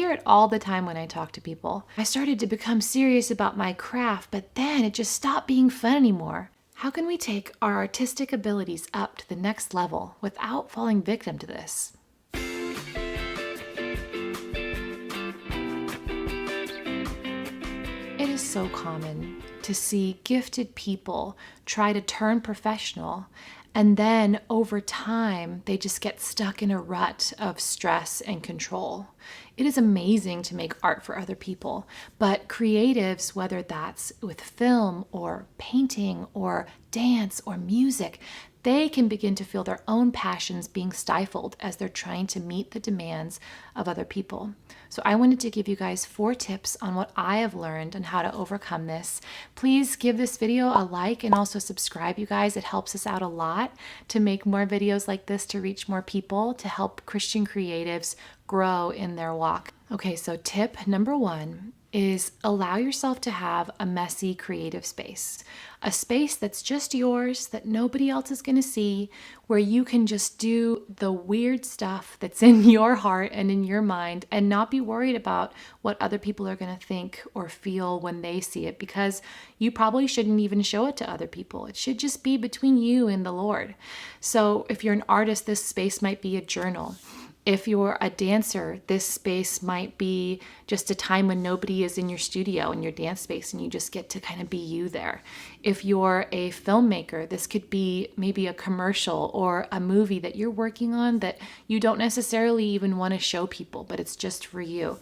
hear it all the time when I talk to people. I started to become serious about my craft, but then it just stopped being fun anymore. How can we take our artistic abilities up to the next level without falling victim to this? It is so common to see gifted people try to turn professional, and then over time, they just get stuck in a rut of stress and control. It is amazing to make art for other people, but creatives, whether that's with film or painting or dance or music, they can begin to feel their own passions being stifled as they're trying to meet the demands of other people. So I wanted to give you guys 4 tips on what I have learned and how to overcome this. Please give this video a like and also subscribe, you guys. It helps us out a lot to make more videos like this to reach more people, to help Christian creatives grow in their walk. Okay, so tip number 1 is allow yourself to have a messy creative space. A space that's just yours, that nobody else is going to see, where you can just do the weird stuff that's in your heart and in your mind and not be worried about what other people are going to think or feel when they see it, because you probably shouldn't even show it to other people. It should just be between you and the Lord. So if you're an artist, this space might be a journal. If you're a dancer, this space might be just a time when nobody is in your studio, in your dance space, and you just get to kind of be you there. If you're a filmmaker, this could be maybe a commercial or a movie that you're working on that you don't necessarily even want to show people, but it's just for you.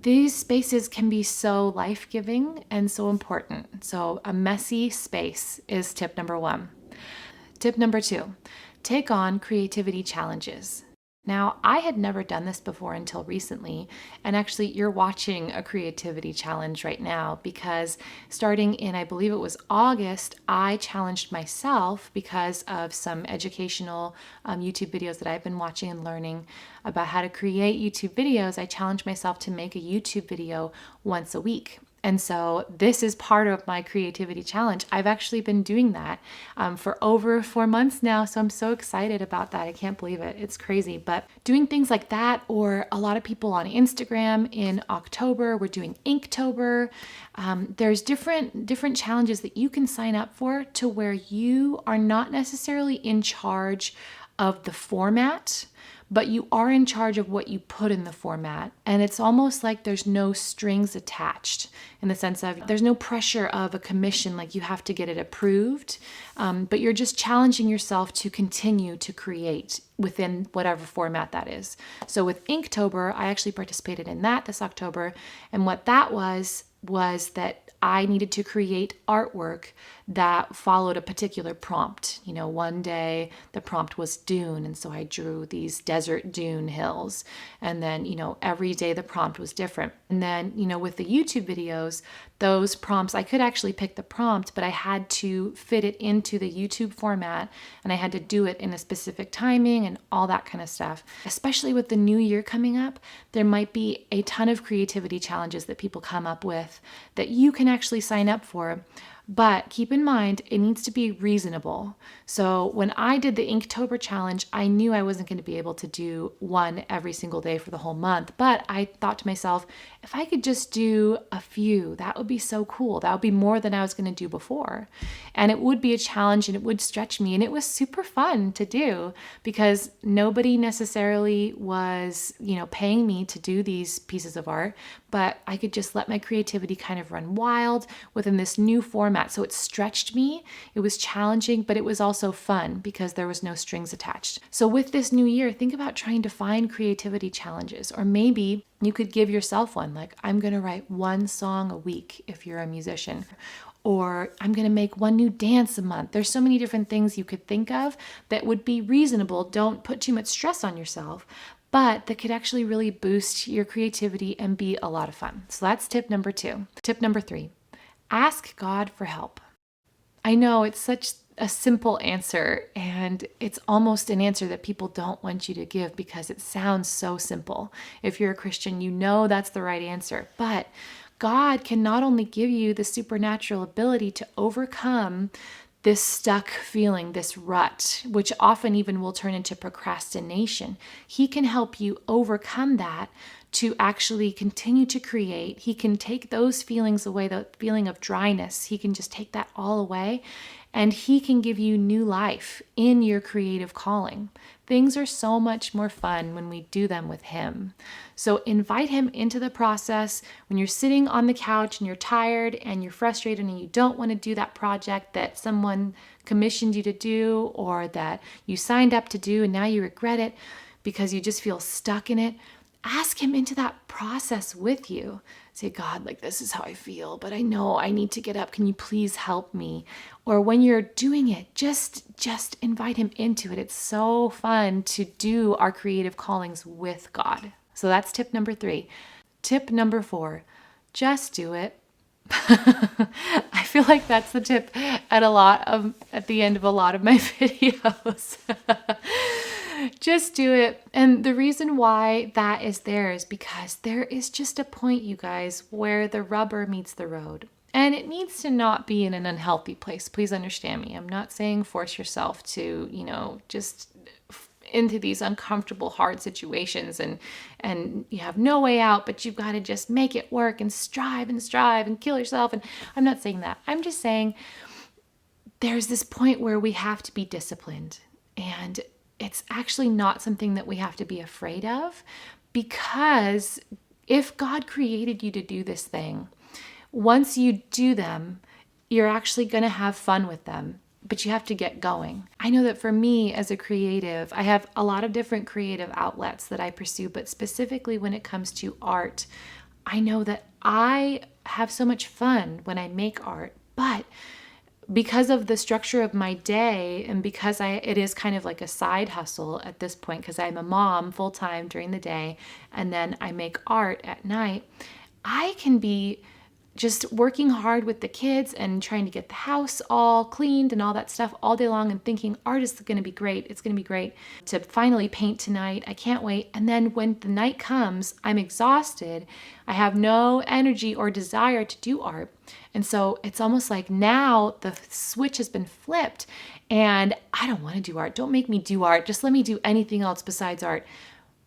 These spaces can be so life-giving and so important. So a messy space is tip number 1. Tip number 2, take on creativity challenges. Now, I had never done this before until recently, and actually you're watching a creativity challenge right now, because starting in, I believe it was August, I challenged myself because of some educational YouTube videos that I've been watching and learning about how to create YouTube videos. I challenged myself to make a YouTube video once a week. And so this is part of my creativity challenge. I've actually been doing that for over 4 months now. So I'm so excited about that. I can't believe it. It's crazy. But doing things like that, or a lot of people on Instagram in October, we're doing Inktober. There's different challenges that you can sign up for to where you are not necessarily in charge of the format, but you are in charge of what you put in the format. And it's almost like there's no strings attached, in the sense of there's no pressure of a commission, like you have to get it approved, but you're just challenging yourself to continue to create within whatever format that is. So with Inktober, I actually participated in that this October, and what that was that I needed to create artwork that followed a particular prompt. You know, one day the prompt was dune, and so I drew these desert dune hills. And then, every day the prompt was different. And then, with the YouTube videos, those prompts, I could actually pick the prompt, but I had to fit it into the YouTube format, and I had to do it in a specific timing and all that kind of stuff. Especially with the new year coming up, there might be a ton of creativity challenges that people come up with that you can actually sign up for. But keep in mind, it needs to be reasonable. So when I did the Inktober challenge, I knew I wasn't going to be able to do one every single day for the whole month. But I thought to myself, if I could just do a few, that would be so cool. That would be more than I was going to do before. And it would be a challenge, and it would stretch me. And it was super fun to do, because nobody necessarily was, paying me to do these pieces of art, but I could just let my creativity kind of run wild within this new format. So it stretched me. It was challenging, but it was also fun because there was no strings attached. So with this new year, think about trying to find creativity challenges, or maybe you could give yourself one, like I'm going to write 1 song a week if you're a musician, or I'm going to make 1 new dance a month. There's so many different things you could think of that would be reasonable. Don't put too much stress on yourself, but that could actually really boost your creativity and be a lot of fun. So that's tip number 2. Tip number 3. Ask God for help. I know it's such a simple answer, and it's almost an answer that people don't want you to give because it sounds so simple. If you're a Christian, you know that's the right answer. But God can not only give you the supernatural ability to overcome this stuck feeling, this rut, which often even will turn into procrastination. He can help you overcome that to actually continue to create. He can take those feelings away, the feeling of dryness. He can just take that all away, and he can give you new life in your creative calling. Things are so much more fun when we do them with him. So invite him into the process. When you're sitting on the couch and you're tired and you're frustrated and you don't want to do that project that someone commissioned you to do or that you signed up to do and now you regret it because you just feel stuck in it, ask him into that process with you. Say, God, like, this is how I feel, but I know I need to get up. Can you please help me? Or when you're doing it, just invite him into it. It's so fun to do our creative callings with God. So that's tip number 3. Tip number 4, just do it. I feel like that's the tip at the end of a lot of my videos. Just do it. And the reason why that is there is because there is just a point, you guys, where the rubber meets the road. And it needs to not be in an unhealthy place. Please understand me. I'm not saying force yourself to, just into these uncomfortable, hard situations and you have no way out, but you've got to just make it work and strive and kill yourself. And I'm not saying that. I'm just saying there's this point where we have to be disciplined, and it's actually not something that we have to be afraid of, because if God created you to do this thing, once you do them, you're actually going to have fun with them, but you have to get going. I know that for me as a creative, I have a lot of different creative outlets that I pursue, but specifically when it comes to art, I know that I have so much fun when I make art, but because of the structure of my day and because it is kind of like a side hustle at this point, because I'm a mom full time during the day and then I make art at night, I can be just working hard with the kids and trying to get the house all cleaned and all that stuff all day long and thinking art is going to be great. It's going to be great to finally paint tonight. I can't wait. And then when the night comes, I'm exhausted. I have no energy or desire to do art. And so it's almost like now the switch has been flipped and I don't want to do art. Don't make me do art. Just let me do anything else besides art,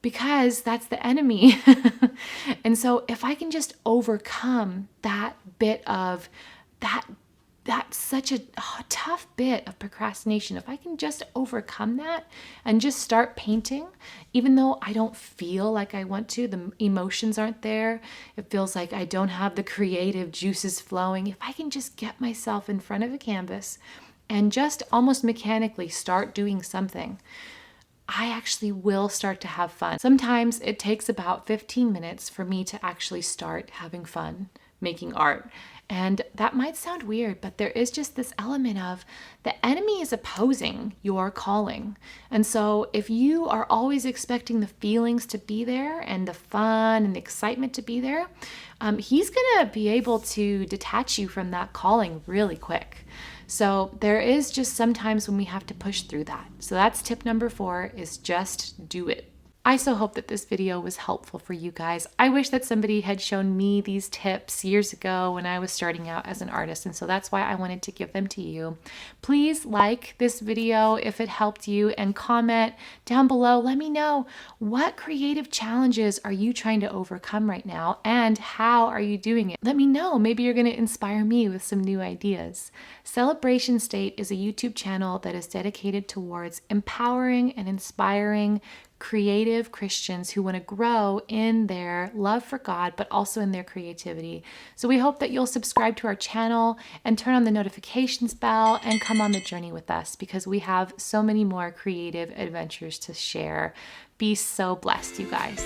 because that's the enemy. And so if I can just overcome that bit of that's such a tough bit of procrastination. If I can just overcome that and just start painting, even though I don't feel like I want to, the emotions aren't there, it feels like I don't have the creative juices flowing. If I can just get myself in front of a canvas and just almost mechanically start doing something, I actually will start to have fun. Sometimes it takes about 15 minutes for me to actually start having fun making art. And that might sound weird, but there is just this element of the enemy is opposing your calling. And so if you are always expecting the feelings to be there and the fun and the excitement to be there, he's going to be able to detach you from that calling really quick. So there is just sometimes when we have to push through that. So that's tip number 4, is just do it. I so hope that this video was helpful for you guys. I wish that somebody had shown me these tips years ago when I was starting out as an artist, and so that's why I wanted to give them to you. Please like this video if it helped you, and comment down below. Let me know, what creative challenges are you trying to overcome right now, and how are you doing it? Let me know. Maybe you're going to inspire me with some new ideas. Celebration State is a YouTube channel that is dedicated towards empowering and inspiring creative Christians who want to grow in their love for God, but also in their creativity. So we hope that you'll subscribe to our channel and turn on the notifications bell and come on the journey with us, because we have so many more creative adventures to share. Be so blessed, you guys.